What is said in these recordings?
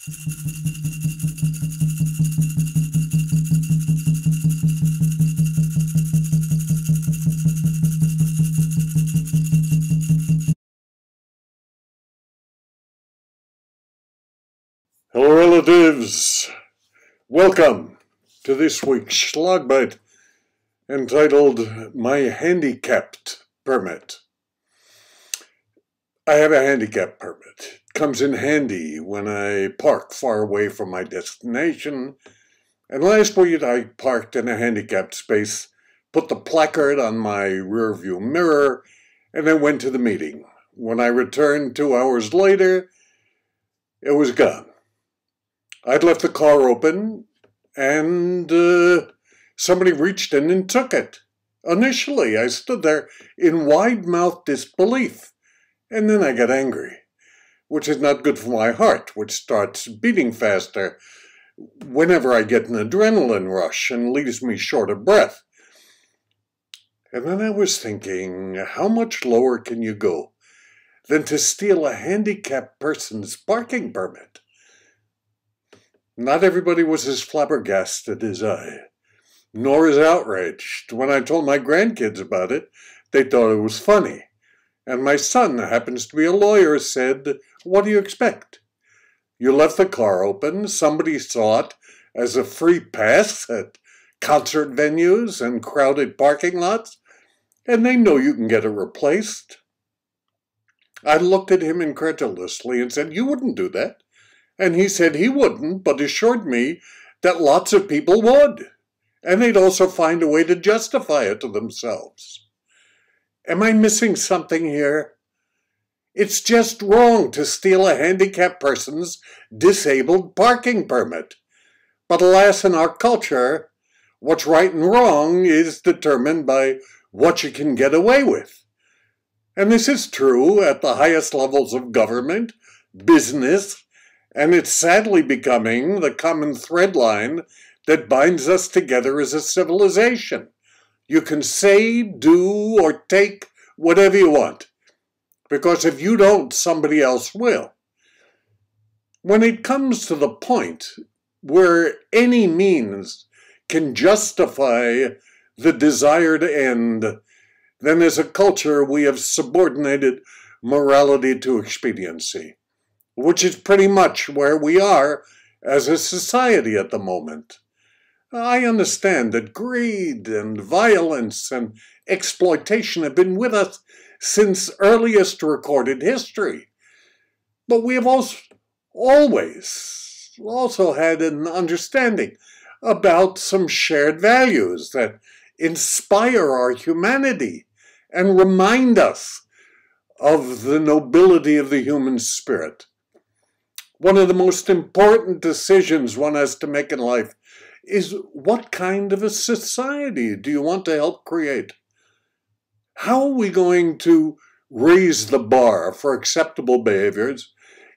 Hello, relatives. Welcome to this week's Schlagbyte entitled My Handicapped Permit. I have a handicap permit. It comes in handy when I park far away from my destination. And last week I parked in a handicapped space, put the placard on my rearview mirror, and then went to the meeting. When I returned 2 hours later, it was gone. I'd left the car open, and somebody reached in and took it. Initially, I stood there in wide-mouthed disbelief, and then I got angry, which is not good for my heart, which starts beating faster whenever I get an adrenaline rush and leaves me short of breath. And then I was thinking, how much lower can you go than to steal a handicapped person's parking permit? Not everybody was as flabbergasted as I, nor as outraged. When I told my grandkids about it, they thought it was funny. And my son, who happens to be a lawyer, said, "What do you expect? You left the car open, somebody saw it as a free pass at concert venues and crowded parking lots, and they know you can get it replaced." I looked at him incredulously and said, "You wouldn't do that." And he said he wouldn't, but assured me that lots of people would. And they'd also find a way to justify it to themselves. Am I missing something here? It's just wrong to steal a handicapped person's disabled parking permit. But alas, in our culture, what's right and wrong is determined by what you can get away with. And this is true at the highest levels of government, business, and it's sadly becoming the common thread line that binds us together as a civilization. You can say, do, or take whatever you want, because if you don't, somebody else will. When it comes to the point where any means can justify the desired end, then as a culture we have subordinated morality to expediency, which is pretty much where we are as a society at the moment. I understand that greed and violence and exploitation have been with us since earliest recorded history. But we have always also had an understanding about some shared values that inspire our humanity and remind us of the nobility of the human spirit. One of the most important decisions one has to make in life is what kind of a society do you want to help create? How are we going to raise the bar for acceptable behaviors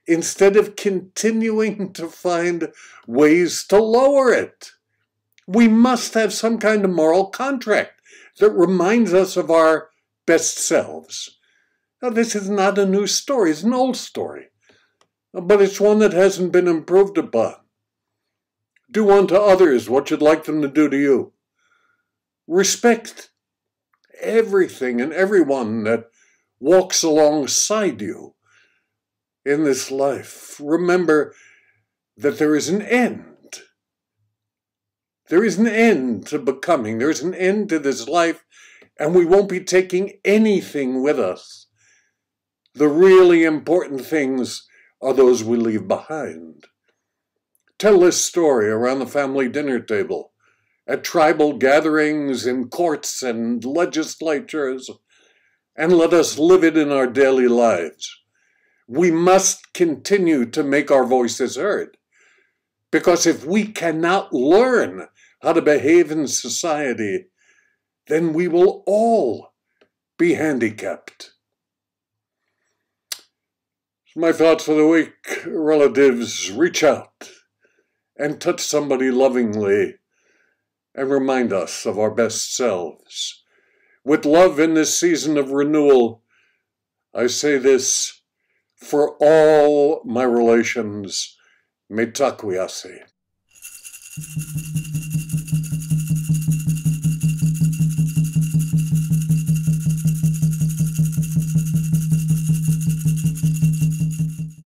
instead of continuing to find ways to lower it? We must have some kind of moral contract that reminds us of our best selves. Now, this is not a new story, it's an old story. But it's one that hasn't been improved upon. Do unto others what you'd like them to do to you. Respect everything and everyone that walks alongside you in this life. Remember that there is an end. There is an end to becoming. There is an end to this life, and we won't be taking anything with us. The really important things are those we leave behind. Tell this story around the family dinner table, at tribal gatherings, in courts and legislatures, and let us live it in our daily lives. We must continue to make our voices heard, because if we cannot learn how to behave in society, then we will all be handicapped. My thoughts for the week: relatives, reach out and touch somebody lovingly and remind us of our best selves. With love in this season of renewal, I say this for all my relations Me takuiase.